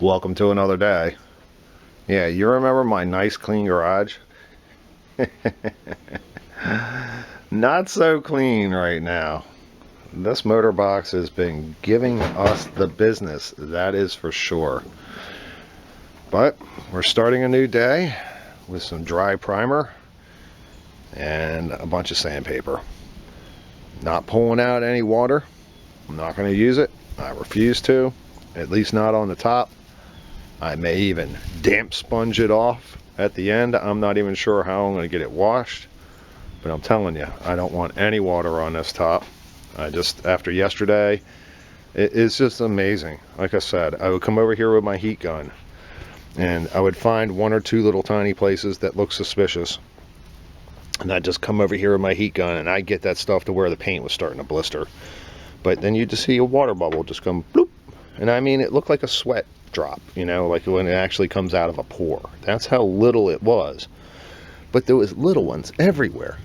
Welcome to another day. Yeah, you remember my nice clean garage? Not so clean right now. This motor box has been giving us the business, that is for sure. But we're starting a new day with some dry primer and a bunch of sandpaper. Not pulling out any water. I'm not going to use it. I refuse to, at least not on the top. I may even damp sponge it off at the end. I'm not even sure how I'm going to get it washed, but I'm telling you, I don't want any water on this top. After yesterday, it's just amazing. Like I said, I would come over here with my heat gun and I would find one or two little tiny places that look suspicious, and I'd just come over here with my heat gun and I'd get that stuff to where the paint was starting to blister. But then you just see a water bubble just come bloop, and I mean, it looked like a sweat drop, you know, like when it actually comes out of a pore. That's how little it was, but there was little ones everywhere.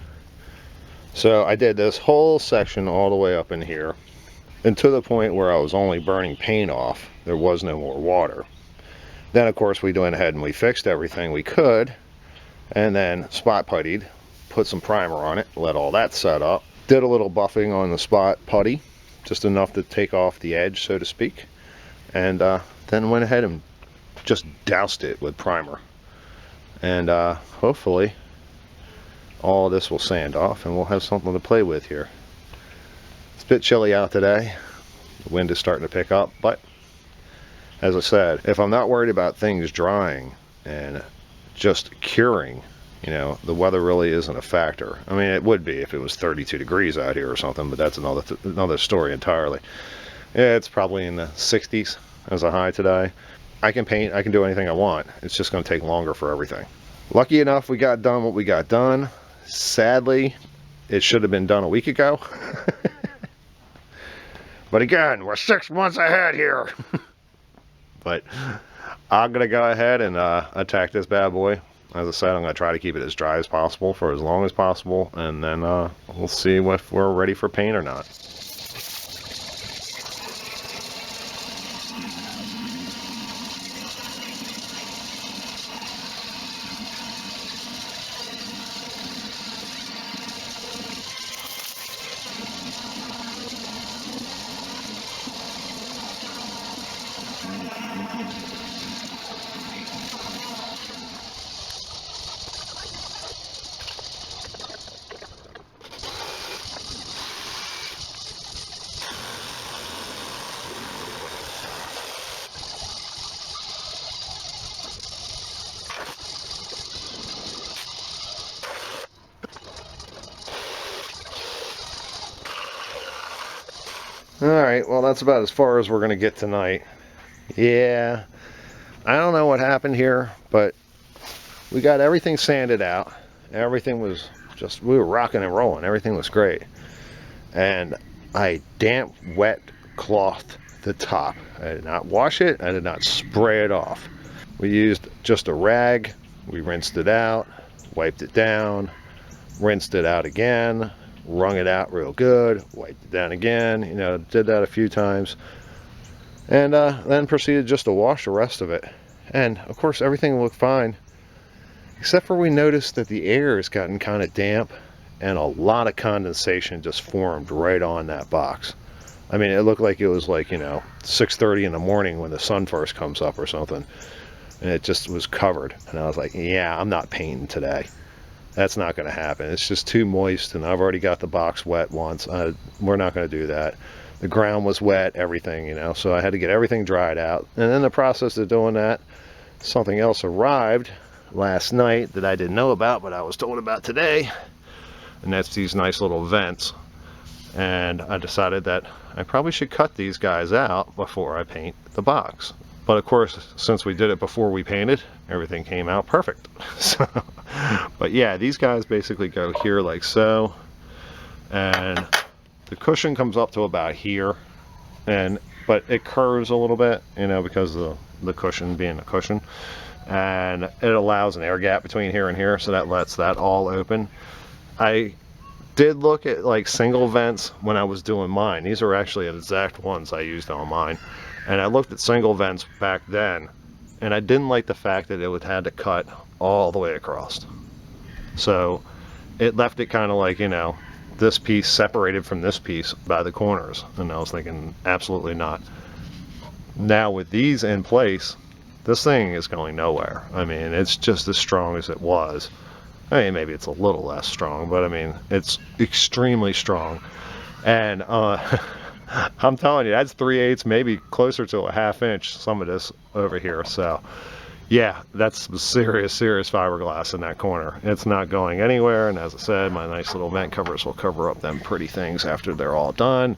So I did this whole section all the way up in here, and to the point where I was only burning paint off, there was no more water. Then of course we went ahead and we fixed everything we could, and then spot puttied, put some primer on it, let all that set up, did a little buffing on the spot putty, just enough to take off the edge, so to speak, and then went ahead and just doused it with primer. And hopefully all of this will sand off and we'll have something to play with here. It's a bit chilly out today. The wind is starting to pick up, but as I said, if I'm not worried about things drying and just curing, you know, the weather really isn't a factor. I mean, it would be if it was 32 degrees out here or something, but that's another story entirely. Yeah, it's probably in the 60s as a high today. I can paint, I can do anything I want. It's just going to take longer for everything. Lucky enough, we got done what we got done. Sadly, it should have been done a week ago. But again, we're 6 months ahead here. But I'm going to go ahead and attack this bad boy. As I said, I'm going to try to keep it as dry as possible for as long as possible, and then we'll see if we're ready for paint or not. Alright, well that's about as far as we're going to get tonight. Yeah, I don't know what happened here, but we got everything sanded out. Everything was just, we were rocking and rolling. Everything was great. And I damp wet clothed the top. I did not wash it. I did not spray it off. We used just a rag. We rinsed it out, wiped it down, rinsed it out again, wrung it out real good, wiped it down again, you know, did that a few times, and then proceeded just to wash the rest of it. And of course everything looked fine, except for we noticed that the air has gotten kind of damp and a lot of condensation just formed right on that box. I mean, it looked like it was like, you know, 6:30 in the morning when the sun first comes up or something, and it just was covered. And I was like, yeah, I'm not painting today. That's not going to happen. It's just too moist, and I've already got the box wet once. We're not going to do that. The ground was wet, everything, you know, so I had to get everything dried out. And in the process of doing that, something else arrived last night that I didn't know about, but I was told about today, and that's these nice little vents. And I decided that I probably should cut these guys out before I paint the box. But of course, since we did it before we painted, everything came out perfect. So, but yeah, these guys basically go here like so, and the cushion comes up to about here, but it curves a little bit, you know, because of the cushion being a cushion, and it allows an air gap between here and here, so that lets that all open. I did look at like single vents when I was doing mine. These are actually exact ones I used on mine. And I looked at single vents back then, and I didn't like the fact that it would had to cut all the way across. So it left it kind of like, you know, this piece separated from this piece by the corners. And I was thinking, absolutely not. Now with these in place, this thing is going nowhere. I mean, it's just as strong as it was. I mean, maybe it's a little less strong, but I mean, it's extremely strong. And I'm telling you, that's 3/8, maybe closer to a 1/2 inch, some of this over here. So yeah, that's some serious fiberglass in that corner. It's not going anywhere. And as I said, my nice little vent covers will cover up them pretty things after they're all done.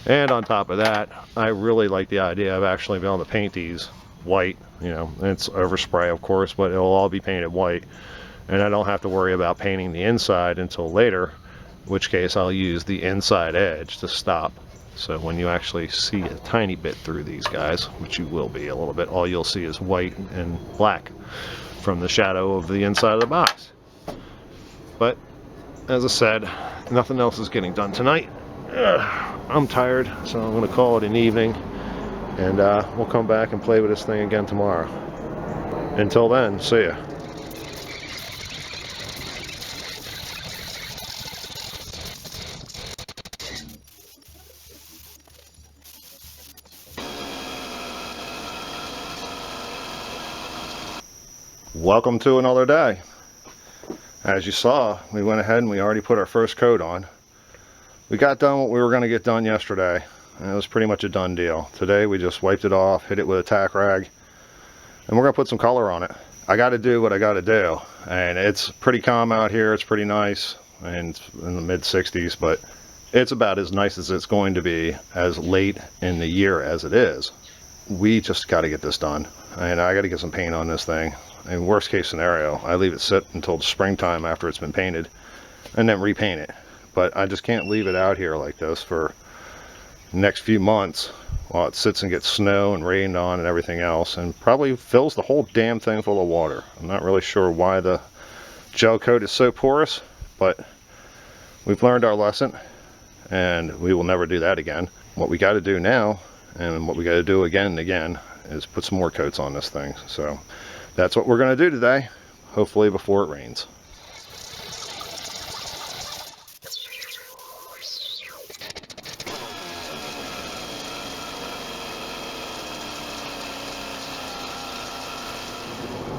And on top of that, I really like the idea of actually being able to paint these white. You know, it's overspray, of course, but it'll all be painted white. And I don't have to worry about painting the inside until later, in which case I'll use the inside edge to stop. So when you actually see a tiny bit through these guys, which you will be a little bit, all you'll see is white and black from the shadow of the inside of the box. But as I said, nothing else is getting done tonight. I'm tired, so I'm going to call it an evening, and we'll come back and play with this thing again tomorrow. Until then, see ya. Welcome to another day. As you saw, we went ahead and we already put our first coat on. We got done what we were going to get done yesterday, and it was pretty much a done deal. Today we just wiped it off, hit it with a tack rag, and we're going to put some color on it. I got to do what I got to do, and it's pretty calm out here. It's pretty nice, and it's in the mid 60s, but it's about as nice as it's going to be as late in the year as it is. We just got to get this done, and I got to get some paint on this thing. In worst case scenario, I leave it sit until the springtime after it's been painted and then repaint it. But I just can't leave it out here like this for the next few months while it sits and gets snow and rained on and everything else, and probably fills the whole damn thing full of water. I'm not really sure why the gel coat is so porous, but we've learned our lesson and we will never do that again. What we got to do now, and what we got to do again and again, is put some more coats on this thing. So that's what we're going to do today, hopefully before it rains.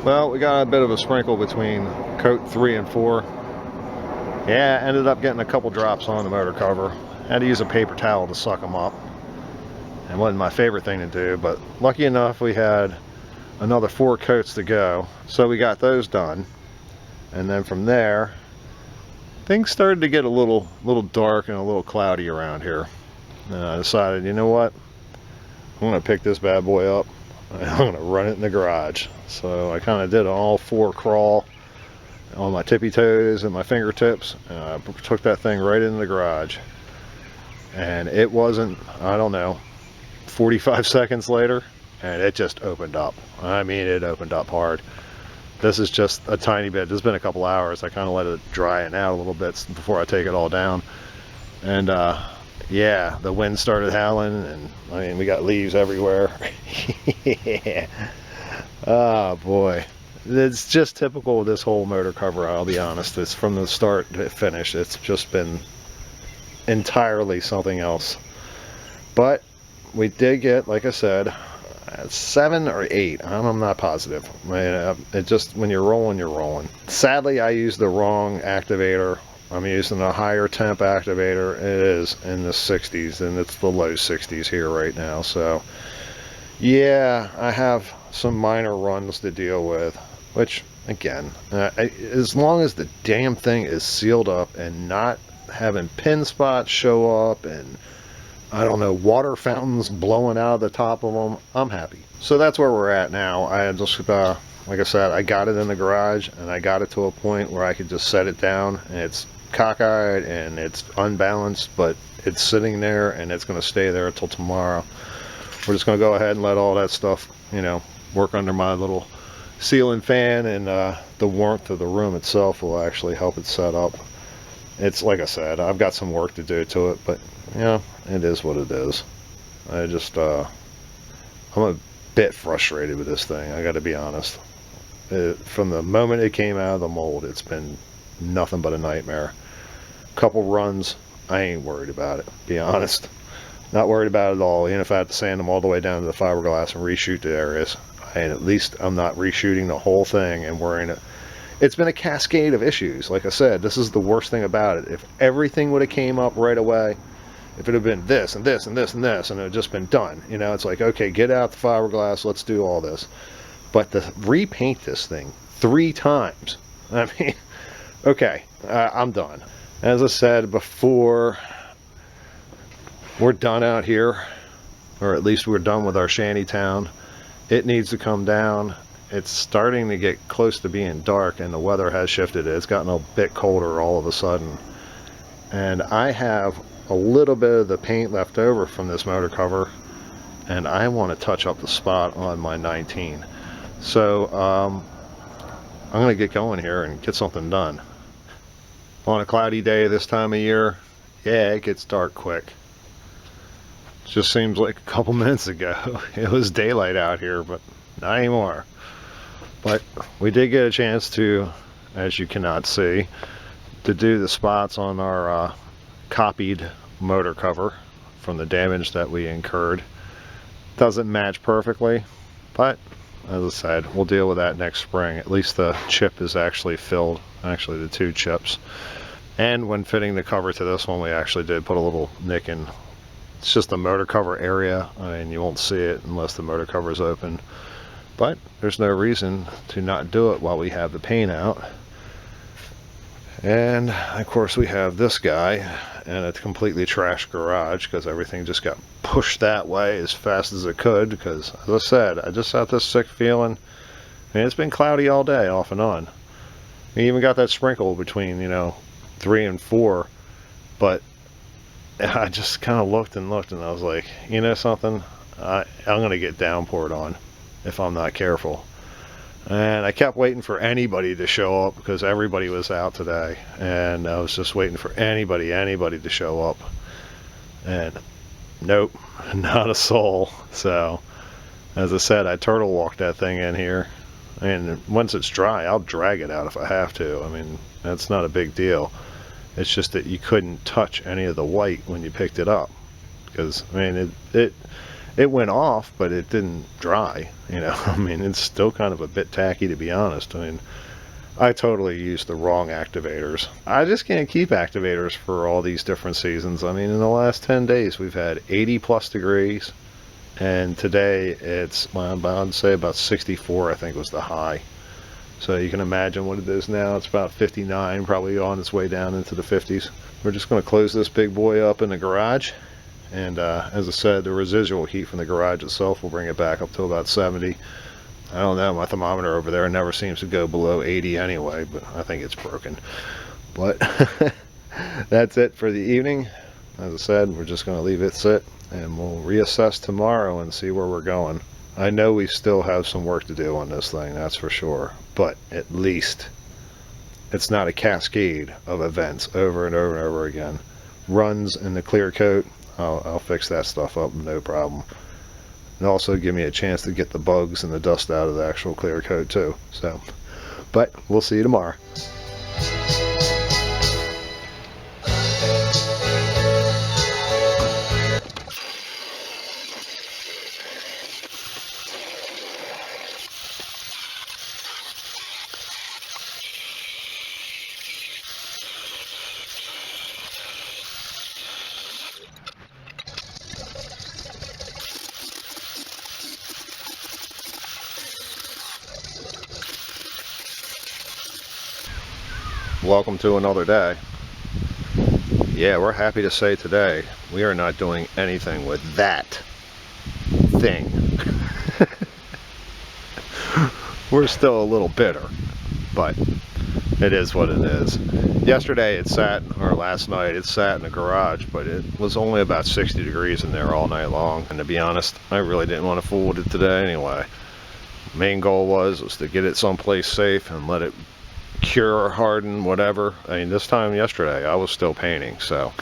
Well, we got a bit of a sprinkle between coat 3 and 4. Yeah, ended up getting a couple drops on the motor cover. Had to use a paper towel to suck them up. It wasn't my favorite thing to do, but lucky enough we had another 4 coats to go, so we got those done. And then from there, things started to get a little dark and a little cloudy around here. And I decided, you know what, I'm gonna pick this bad boy up and I'm gonna run it in the garage. So I kind of did an all 4 crawl on my tippy toes and my fingertips, and I took that thing right into the garage. And it wasn't, I don't know, 45 seconds later, and it just opened up. I mean, it opened up hard. This is just a tiny bit. There's been a couple hours. I kind of let it dry it out a little bit before I take it all down. And yeah, the wind started howling, and I mean, we got leaves everywhere. Yeah. Oh boy, it's just typical of this whole motor cover. I'll be honest. It's from the start to finish. It's just been entirely something else. But we did get, like I said, 7 or 8. I'm not positive. It just, when you're rolling, you're rolling. Sadly, I used the wrong activator. I'm using a higher temp activator. It is in the 60s, and it's the low 60s here right now. So yeah, I have some minor runs to deal with, which again, as long as the damn thing is sealed up and not having pin spots show up and I don't know, water fountains blowing out of the top of them, I'm happy. So that's where we're at now. I just, like I said, I got it in the garage, and I got it to a point where I could just set it down, and it's cockeyed and it's unbalanced, but it's sitting there and it's going to stay there until tomorrow. We're just going to go ahead and let all that stuff, you know, work under my little ceiling fan, and the warmth of the room itself will actually help it set up. It's, like I said, I've got some work to do to it, but you know, it is what it is. I just I'm a bit frustrated with this thing, I gotta be honest. From the moment it came out of the mold, it's been nothing but a nightmare. Couple runs, I ain't worried about it, be honest. Not worried about it at all. Even if I have to sand them all the way down to the fiberglass and reshoot the areas, and at least I'm not reshooting the whole thing and worrying it. It's been a cascade of issues. Like I said, this is the worst thing about it. If everything would have came up right away, if it had been this and this and this and this, and it had just been done, you know, it's like, okay, get out the fiberglass, let's do all this. But to repaint this thing 3 times, I mean, okay, I'm done. As I said before, we're done out here, or at least we're done with our shanty town. It needs to come down. It's starting to get close to being dark, and the weather has shifted. It's gotten a bit colder all of a sudden. And I have a little bit of the paint left over from this motor cover, and I want to touch up the spot on my 19. So I'm going to get going here and get something done. On a cloudy day this time of year, yeah, it gets dark quick. It just seems like a couple minutes ago it was daylight out here, but not anymore. But we did get a chance to, as you cannot see, to do the spots on our copied motor cover from the damage that we incurred. Doesn't match perfectly, but as I said, we'll deal with that next spring. At least the chip is actually filled, actually the 2 chips. And when fitting the cover to this one, we actually did put a little nick in. It's just the motor cover area. I mean, you won't see it unless the motor cover is open. But there's no reason to not do it while we have the paint out. And of course we have this guy and a completely trashed garage because everything just got pushed that way as fast as it could, because as I said, I just had this sick feeling. I mean, it's been cloudy all day off and on. We even got that sprinkle between, you know, 3 and 4, but I just kind of looked and looked and I was like, you know something, I'm gonna get downpoured on if I'm not careful. And I kept waiting for anybody to show up because everybody was out today, and I was just waiting for anybody to show up, and nope, not a soul. So as I said, I turtle walked that thing in here, and once it's dry I'll drag it out if I have to. I mean, that's not a big deal. It's just that you couldn't touch any of the white when you picked it up, because I mean it went off, but it didn't dry, you know. I mean, it's still kind of a bit tacky, to be honest. I mean, I totally used the wrong activators. I just can't keep activators for all these different seasons. I mean, in the last 10 days we've had 80+ degrees, and today it's, well, I'm about to say about 64, I think was the high. So you can imagine what it is now. It's about 59, probably on its way down into the 50s. We're just going to close this big boy up in the garage. And as I said, the residual heat from the garage itself will bring it back up to about 70. I don't know, my thermometer over there never seems to go below 80 anyway, but I think it's broken. But that's it for the evening. As I said, we're just going to leave it sit, and we'll reassess tomorrow and see where we're going. I know we still have some work to do on this thing, that's for sure, but at least it's not a cascade of events over and over and over again. Runs in the clear coat, I'll fix that stuff up, no problem. And also give me a chance to get the bugs and the dust out of the actual clear coat too. So, but we'll see you tomorrow. Welcome to another day. Yeah, we're happy to say today we are not doing anything with that thing. We're still a little bitter, but it is what it is. Yesterday it sat, or last night it sat in the garage, but it was only about 60 degrees in there all night long, and to be honest, I really didn't want to fool with it today anyway. Main goal was to get it someplace safe and let it cure or harden, whatever. I mean, this time yesterday I was still painting, so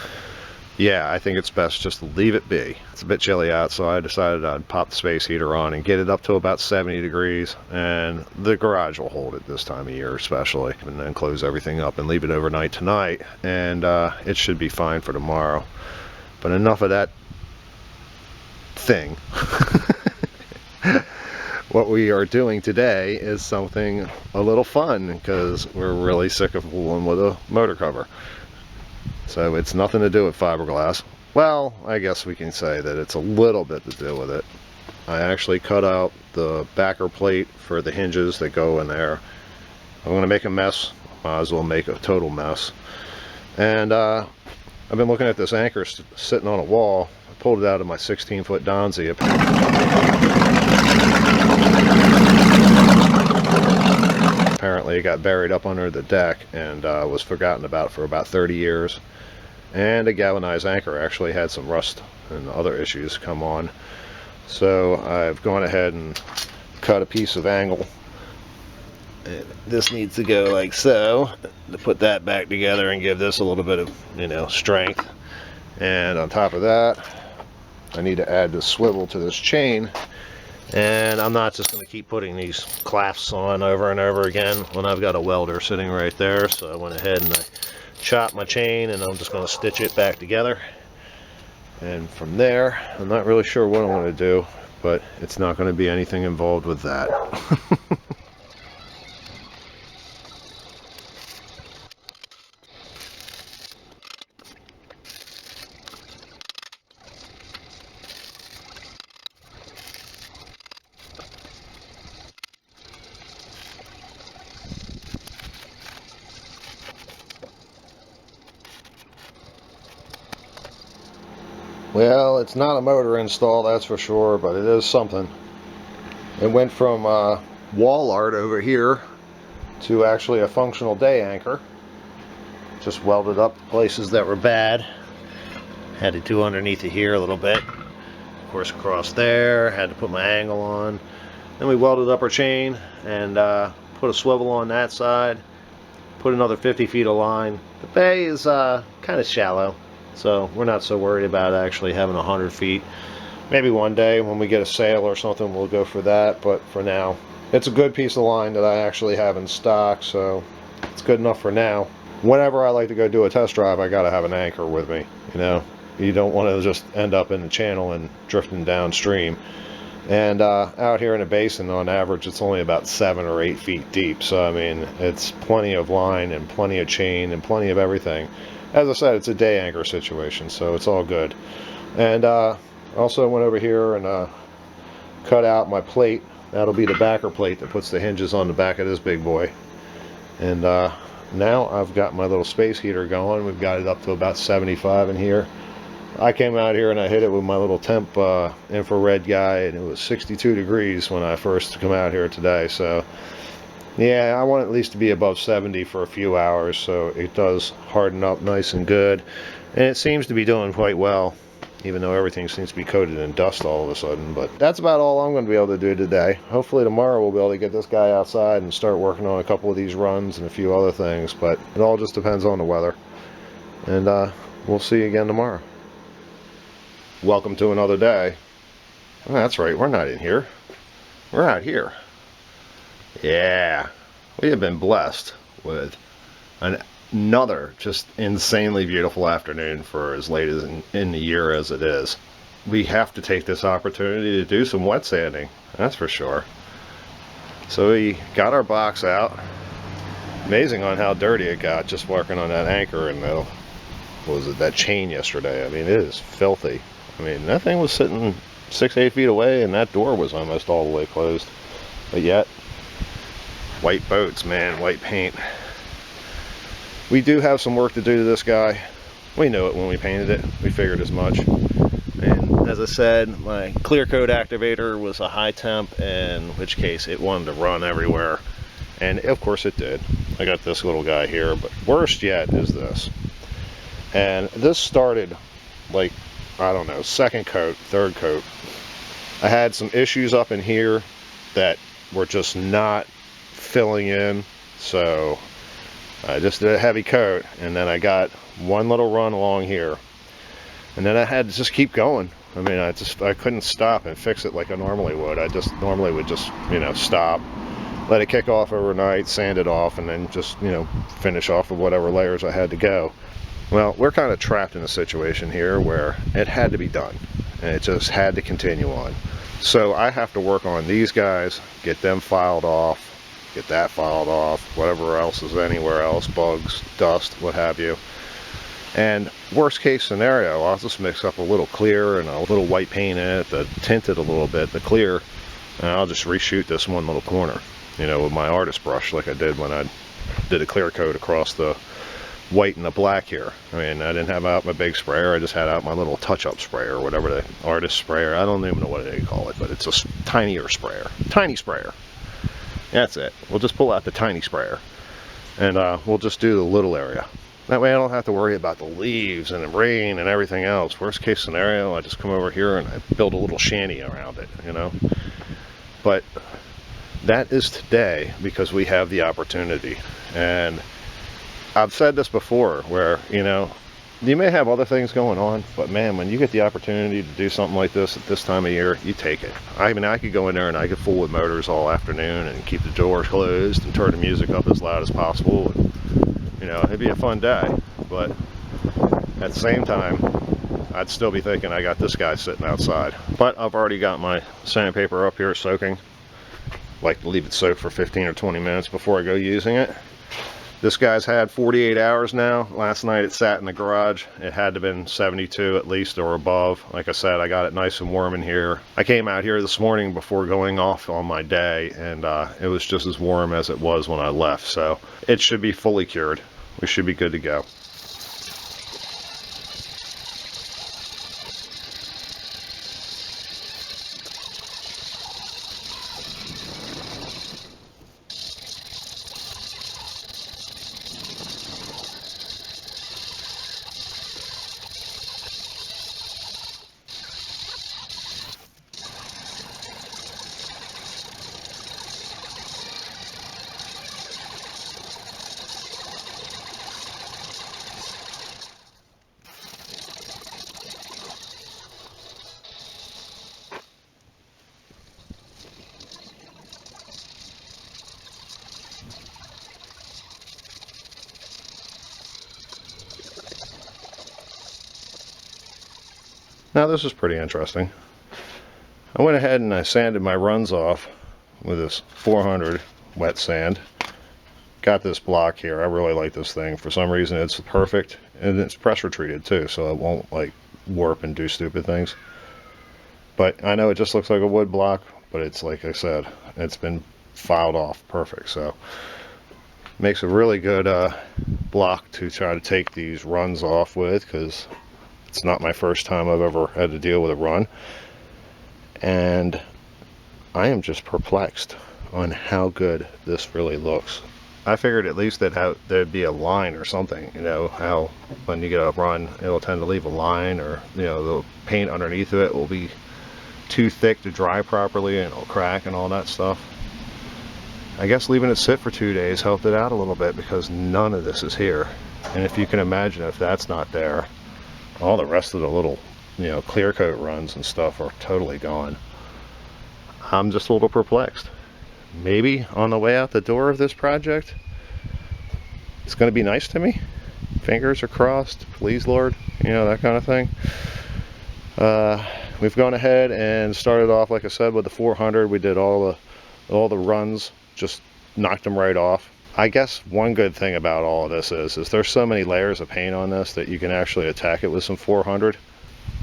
yeah, I think it's best just to leave it be. It's a bit chilly out, so I decided I'd pop the space heater on and get it up to about 70 degrees, and the garage will hold it this time of year especially, and then close everything up and leave it overnight tonight, and it should be fine for tomorrow. But enough of that thing. What we are doing today is something a little fun, because we're really sick of fooling with a motor cover. So it's nothing to do with fiberglass. Well, I guess we can say that it's a little bit to do with it. I actually cut out the backer plate for the hinges that go in there. I'm going to make a mess. Might as well make a total mess. And I've been looking at this anchor sitting on a wall. I pulled it out of my 16-foot Donzi. Apparently it got buried up under the deck and was forgotten about for about 30 years. And a galvanized anchor actually had some rust and other issues come on. So I've gone ahead and cut a piece of angle. And this needs to go like so to put that back together and give this a little bit of, you know, strength. And on top of that, I need to add the swivel to this chain. And I'm not just going to keep putting these clasps on over and over again when I've got a welder sitting right there. So I went ahead and I chopped my chain, and I'm just going to stitch it back together. And from there, I'm not really sure what I want to do, but it's not going to be anything involved with that. Well, it's not a motor install, that's for sure, but it is something. It went from wall art over here to actually a functional day anchor. Just welded up places that were bad. Had to do underneath it here a little bit. Of course, across there, had to put my angle on. Then we welded up our chain and put a swivel on that side. Put another 50 feet of line. The bay is kind of shallow, so we're not so worried about actually having 100 feet. Maybe one day when we get a sail or something we'll go for that, but for now it's a good piece of line that I actually have in stock, so it's good enough for now. Whenever I like to go do a test drive, I gotta have an anchor with me, you know. You don't want to just end up in the channel and drifting downstream. And out here in the basin, on average, it's only about 7 or 8 feet deep. So, I mean, it's plenty of line and plenty of chain and plenty of everything. As I said, it's a day anchor situation, so it's all good. And also went over here and cut out my plate. That'll be the backer plate that puts the hinges on the back of this big boy. And now I've got my little space heater going. We've got it up to about 75 in here. I came out here and I hit it with my little temp infrared guy, and it was 62 degrees when I first come out here today. So yeah, I want it at least to be above 70 for a few hours, so it does harden up nice and good. And it seems to be doing quite well, even though everything seems to be coated in dust all of a sudden. But that's about all I'm going to be able to do today. Hopefully tomorrow we'll be able to get this guy outside and start working on a couple of these runs and a few other things, but it all just depends on the weather. And we'll see you again tomorrow. Welcome to another day. Oh, that's right, we're not in here. We're out here. Yeah, we have been blessed with another just insanely beautiful afternoon for as late as in the year as it is. We have to take this opportunity to do some wet sanding, that's for sure. So we got our box out. Amazing on how dirty it got just working on that anchor and that chain yesterday. I mean, it is filthy. I mean, that thing was sitting 6-8 feet away and that door was almost all the way closed. But yet, white boats, man, white paint. We do have some work to do to this guy. We knew it when we painted it. We figured as much. And as I said, my clear coat activator was a high temp, in which case it wanted to run everywhere. And of course it did. I got this little guy here, but worst yet is this. And this started like, I don't know, second coat, third coat. I had some issues up in here that were just not filling in, so I just did a heavy coat, and then I got one little run along here. And then I had to just keep going. I mean, I couldn't stop and fix it like I normally would. I just normally would just, you know, stop, let it kick off overnight, sand it off, and then just, you know, finish off with whatever layers I had to go. Well, we're kind of trapped in a situation here where it had to be done, and it just had to continue on. So I have to work on these guys, get them filed off, get that filed off, whatever else is anywhere else, bugs, dust, what have you. And worst case scenario, I'll just mix up a little clear and a little white paint in it to tint it a little bit, the clear, and I'll just reshoot this one little corner, you know, with my artist brush like I did when I did a clear coat across the white and the black here. I mean, I didn't have out my big sprayer, I just had out my little touch-up sprayer, whatever the artist sprayer, I don't even know what they call it, but it's a tinier sprayer, tiny sprayer. That's it. We'll just pull out the tiny sprayer, and we'll just do the little area. That way I don't have to worry about the leaves and the rain and everything else. Worst case scenario, I just come over here and I build a little shanty around it, you know. But that is today because we have the opportunity. And I've said this before where, you know, you may have other things going on, but man, when you get the opportunity to do something like this at this time of year, you take it. I mean, I could go in there and I could fool with motors all afternoon and keep the doors closed and turn the music up as loud as possible. And, you know, it'd be a fun day, but at the same time, I'd still be thinking I got this guy sitting outside. But I've already got my sandpaper up here soaking. Like to leave it soak for 15 or 20 minutes before I go using it. This guy's had 48 hours now. Last night it sat in the garage. It had to have been 72 at least or above. Like I said, I got it nice and warm in here. I came out here this morning before going off on my day, and it was just as warm as it was when I left. So it should be fully cured. We should be good to go. Now this is pretty interesting. I went ahead and I sanded my runs off with this 400 wet sand. Got this block here. I really like this thing. For some reason it's perfect, and it's pressure treated too, so it won't like warp and do stupid things. But I know it just looks like a wood block, but it's, like I said, it's been filed off perfect. So makes a really good block to try to take these runs off with, because it's not my first time I've ever had to deal with a run. And I am just perplexed on how good this really looks. I figured at least that there'd be a line or something, you know, how when you get a run, it'll tend to leave a line, or, you know, the paint underneath of it will be too thick to dry properly and it'll crack and all that stuff. I guess leaving it sit for 2 days helped it out a little bit, because none of this is here. And if you can imagine, if that's not there, all the rest of the little, you know, clear coat runs and stuff are totally gone. I'm just a little perplexed. Maybe on the way out the door of this project, it's going to be nice to me. Fingers are crossed, please Lord, you know, that kind of thing. We've gone ahead and started off, like I said, with the 400. We did all the runs, just knocked them right off. I guess one good thing about all of this is there's so many layers of paint on this that you can actually attack it with some 400.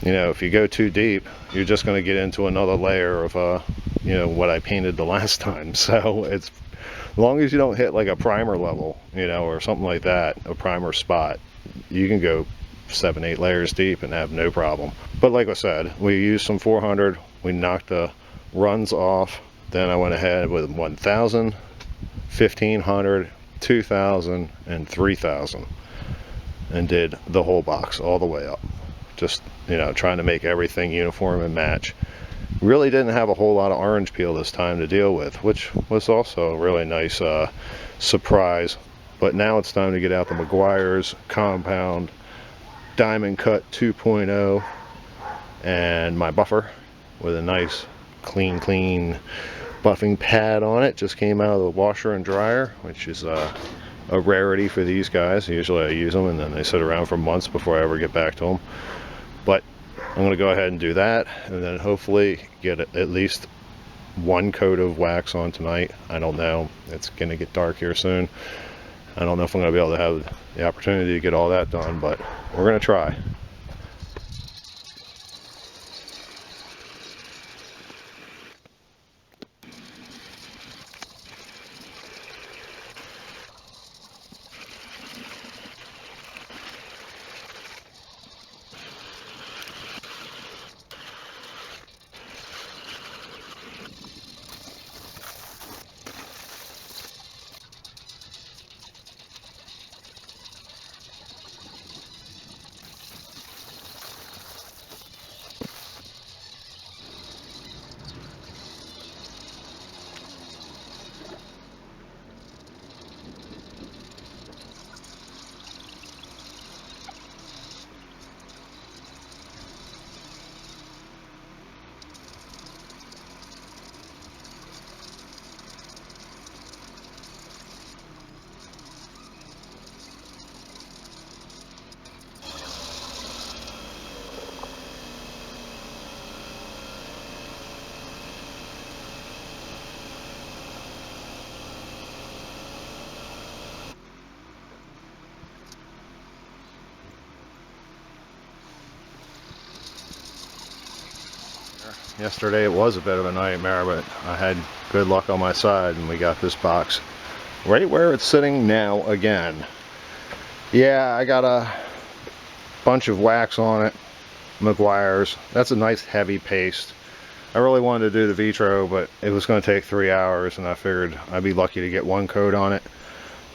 You know, if you go too deep, you're just going to get into another layer of, you know, what I painted the last time. So it's, as long as you don't hit like a primer level, you know, or something like that, a primer spot, you can go 7-8 layers deep and have no problem. But like I said, we used some 400, we knocked the runs off. Then I went ahead with 1000, 1500, 2000, and 3000, and did the whole box all the way up. Just, you know, trying to make everything uniform and match. Really didn't have a whole lot of orange peel this time to deal with, which was also a really nice surprise. But now it's time to get out the Meguiar's compound Diamond Cut 2.0 and my buffer with a nice clean buffing pad on it. Just came out of the washer and dryer, which is a rarity for these guys. Usually I use them and then they sit around for months before I ever get back to them. But I'm going to go ahead and do that, and then hopefully get at least one coat of wax on tonight. I don't know. It's going to get dark here soon. I don't know if I'm going to be able to have the opportunity to get all that done, but we're going to try. Yesterday it was a bit of a nightmare, but I had good luck on my side and we got this box right where it's sitting now again. Yeah, I got a bunch of wax on it, McGuire's. That's a nice heavy paste. I really wanted to do the Vitro, but it was going to take 3 hours, and I figured I'd be lucky to get one coat on it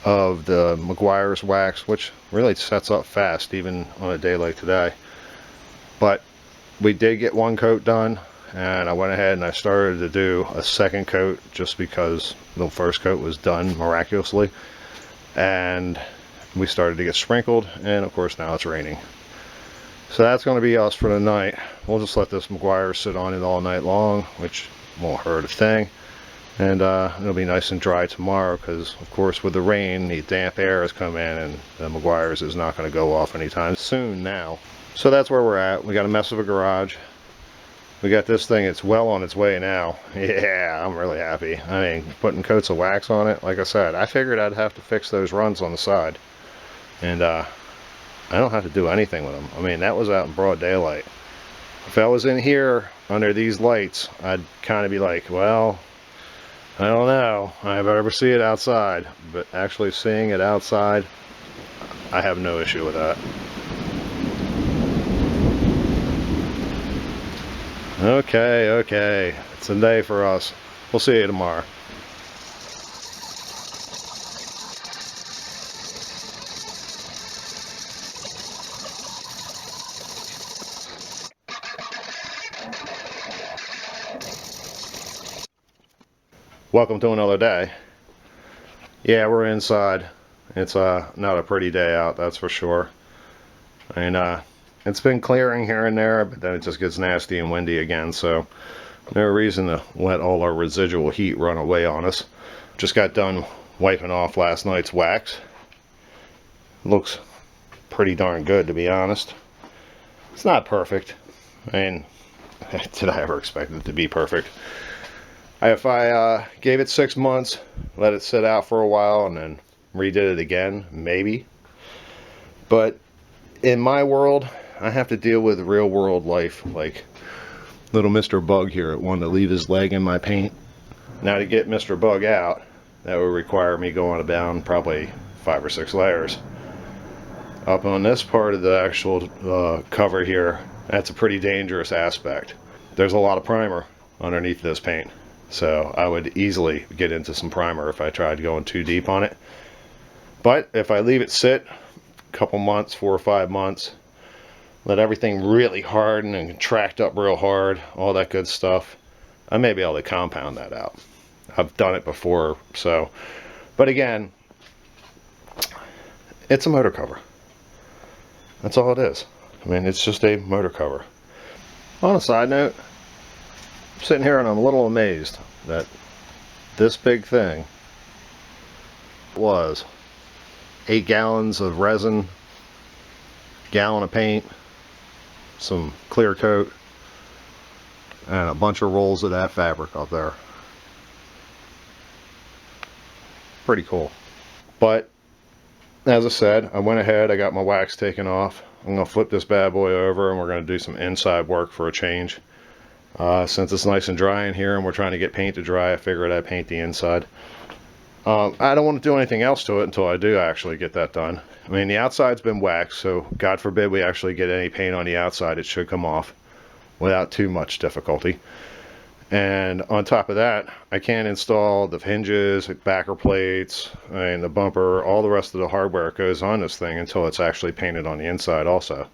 of the McGuire's wax, which really sets up fast even on a day like today. But we did get one coat done, and I went ahead and I started to do a second coat just because the first coat was done miraculously, and we started to get sprinkled, and of course now it's raining. So that's going to be us for the night. We'll just let this McGuire sit on it all night long, which won't hurt a thing, and it'll be nice and dry tomorrow because of course with the rain the damp air has come in and the McGuire's is not going to go off anytime soon now. So that's where we're at. We got a mess of a garage. We got this thing, it's well on its way now. Yeah, I'm really happy. I mean, putting coats of wax on it, like I said, I figured I'd have to fix those runs on the side. And I don't have to do anything with them. I mean, that was out in broad daylight. If I was in here under these lights, I'd kind of be like, well, I don't know. I better see it outside. But actually seeing it outside, I have no issue with that. Okay, it's a day for us. We'll see you tomorrow. Welcome to another day. Yeah, we're inside. It's not a pretty day out, that's for sure. And it's been clearing here and there, but then it just gets nasty and windy again, so no reason to let all our residual heat run away on us. Just got done wiping off last night's wax. Looks pretty darn good, to be honest. It's not perfect. I mean, did I ever expect it to be perfect? If I gave it 6 months, let it sit out for a while, and then redid it again, maybe. But in my world, I have to deal with real world life, like little Mr. Bug here wanted to leave his leg in my paint. Now to get Mr. Bug out, that would require me going down probably 5 or 6 layers. Up on this part of the actual cover here, that's a pretty dangerous aspect. There's a lot of primer underneath this paint, so I would easily get into some primer if I tried going too deep on it. But if I leave it sit a couple months, 4 or 5 months, let everything really harden and contract up real hard, all that good stuff, I may be able to compound that out. I've done it before, so. But again, it's a motor cover. That's all it is. I mean, it's just a motor cover. On a side note, I'm sitting here and I'm a little amazed that this big thing was 8 gallons of resin, gallon of paint, some clear coat, and a bunch of rolls of that fabric up there. Pretty cool. But as I said, I went ahead, I got my wax taken off. I'm going to flip this bad boy over and we're going to do some inside work for a change. Since it's nice and dry in here and we're trying to get paint to dry, I figured I'd paint the inside. I don't want to do anything else to it until I do actually get that done. I mean, the outside's been waxed, so God forbid we actually get any paint on the outside, it should come off without too much difficulty. And on top of that, I can't install the hinges, backer plates, and the bumper, all the rest of the hardware that goes on this thing until it's actually painted on the inside also.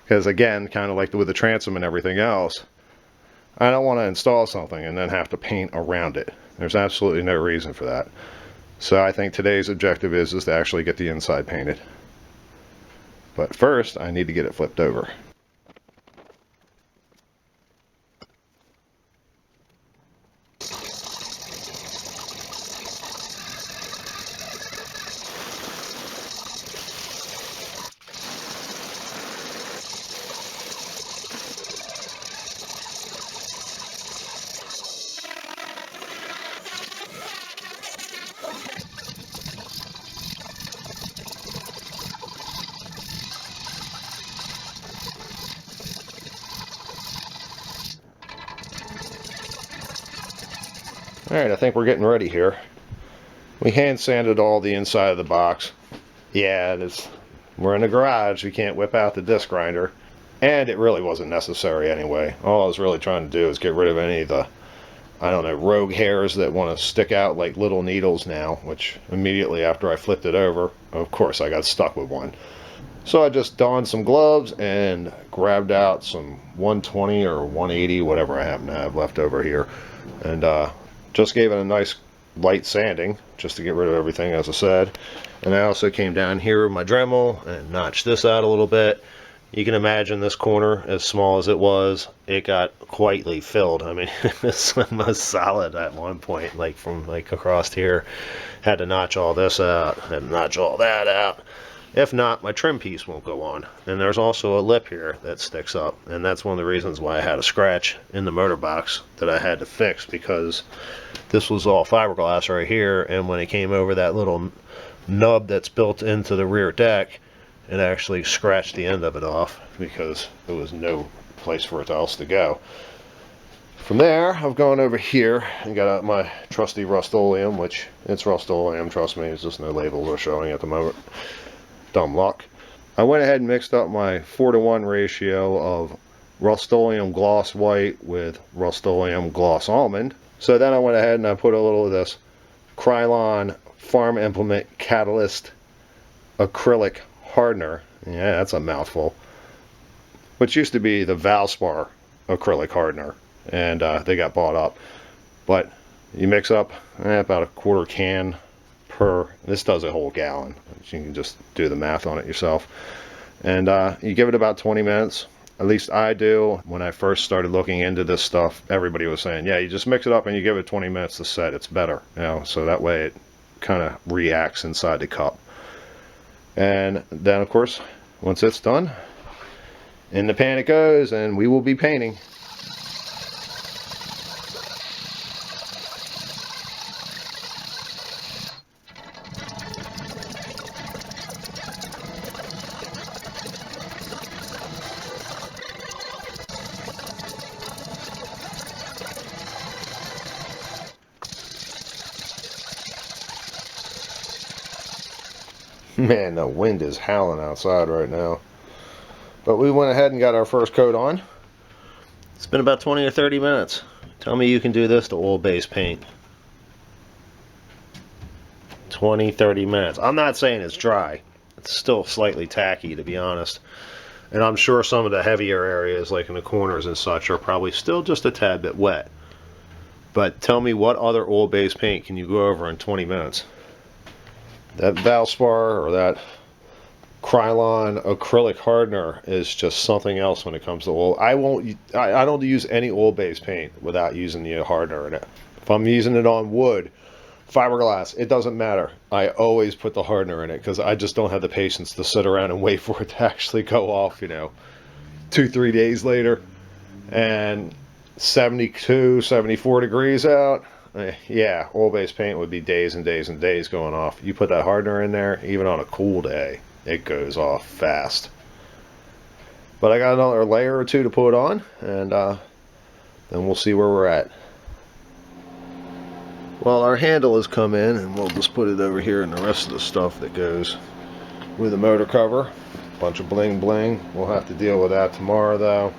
Because again, kind of like with the transom and everything else, I don't want to install something and then have to paint around it. There's absolutely no reason for that. So I think today's objective is to actually get the inside painted. But first, I need to get it flipped over. Alright, I think we're getting ready here. We hand sanded all the inside of the box. Yeah, we're in the garage, we can't whip out the disc grinder. And it really wasn't necessary anyway. All I was really trying to do is get rid of any of the, I don't know, rogue hairs that want to stick out like little needles now, which immediately after I flipped it over, of course I got stuck with one. So I just donned some gloves and grabbed out some 120 or 180, whatever I happen to have left over here. And just gave it a nice light sanding just to get rid of everything, as I said. And I also came down here with my Dremel and notched this out a little bit. You can imagine this corner, as small as it was, it got quietly filled. I mean, this was almost solid at one point, like from like across here. Had to notch all this out, had to notch all that out. If not, my trim piece won't go on. And there's also a lip here that sticks up. And that's one of the reasons why I had a scratch in the motor box that I had to fix, because this was all fiberglass right here. And when it came over that little nub that's built into the rear deck, it actually scratched the end of it off because there was no place for it else to go. From there, I've gone over here and got out my trusty Rust-Oleum, which it's Rust-Oleum, trust me, it's just no labels are showing at the moment. Dumb luck. I went ahead and mixed up my 4:1 ratio of Rust-Oleum Gloss White with Rust-Oleum Gloss Almond. So then I went ahead and I put a little of this Krylon Farm Implement Catalyst Acrylic Hardener. Yeah, that's a mouthful. Which used to be the Valspar Acrylic Hardener. And they got bought up. But you mix up about a quarter can per, this does a whole gallon. You can just do the math on it yourself. And you give it about 20 minutes. At least I do. When I first started looking into this stuff, everybody was saying, yeah, you just mix it up and you give it 20 minutes to set. It's better, you know, so that way it kind of reacts inside the cup. And then, of course, once it's done, in the pan it goes, and we will be painting. Man, the wind is howling outside right now. But we went ahead and got our first coat on. It's been about 20 or 30 minutes. Tell me you can do this to oil-based paint. 20, 30 minutes. I'm not saying it's dry. It's still slightly tacky, to be honest. And I'm sure some of the heavier areas, like in the corners and such, are probably still just a tad bit wet. But tell me, what other oil-based paint can you go over in 20 minutes? That Valspar or that Krylon acrylic hardener is just something else when it comes to oil. I don't use any oil-based paint without using the hardener in it. If I'm using it on wood, fiberglass, it doesn't matter. I always put the hardener in it because I just don't have the patience to sit around and wait for it to actually go off, you know, 2-3 days later. And 72, 74 degrees out. Yeah, oil-based paint would be days and days and days going off. You put that hardener in there, even on a cool day, it goes off fast. But I got another layer or two to put on, and then we'll see where we're at. Well, our handle has come in, and we'll just put it over here, and the rest of the stuff that goes with the motor cover. Bunch of bling bling. We'll have to deal with that tomorrow, though,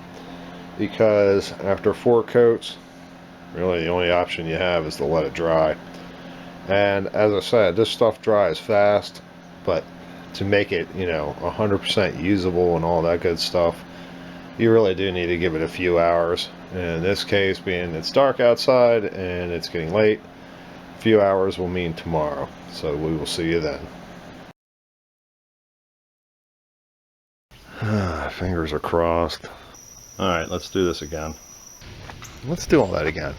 because after 4 coats, really the only option you have is to let it dry. And as I said, this stuff dries fast, but to make it, you know, 100% usable and all that good stuff, you really do need to give it a few hours. In this case, being it's dark outside and it's getting late, a few hours will mean tomorrow. So we will see you then. Fingers are crossed. Alright, let's do this again. Let's do all that again.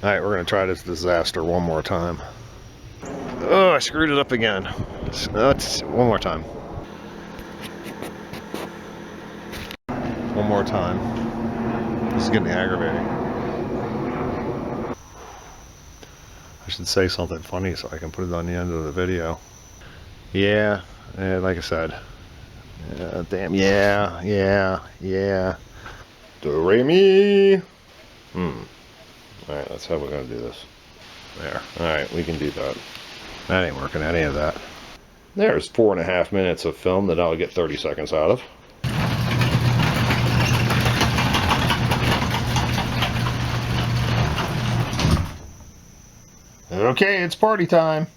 Alright, we're going to try this disaster one more time. Oh, I screwed it up again. Let's one more time. One more time. This is getting aggravating. I should say something funny so I can put it on the end of the video. Yeah, like I said. Damn, yeah. Do re mi. Alright, that's how we're going to do this. There. Alright, we can do that. That ain't working, any of that. There's 4.5 minutes of film that I'll get 30 seconds out of. Okay, it's party time.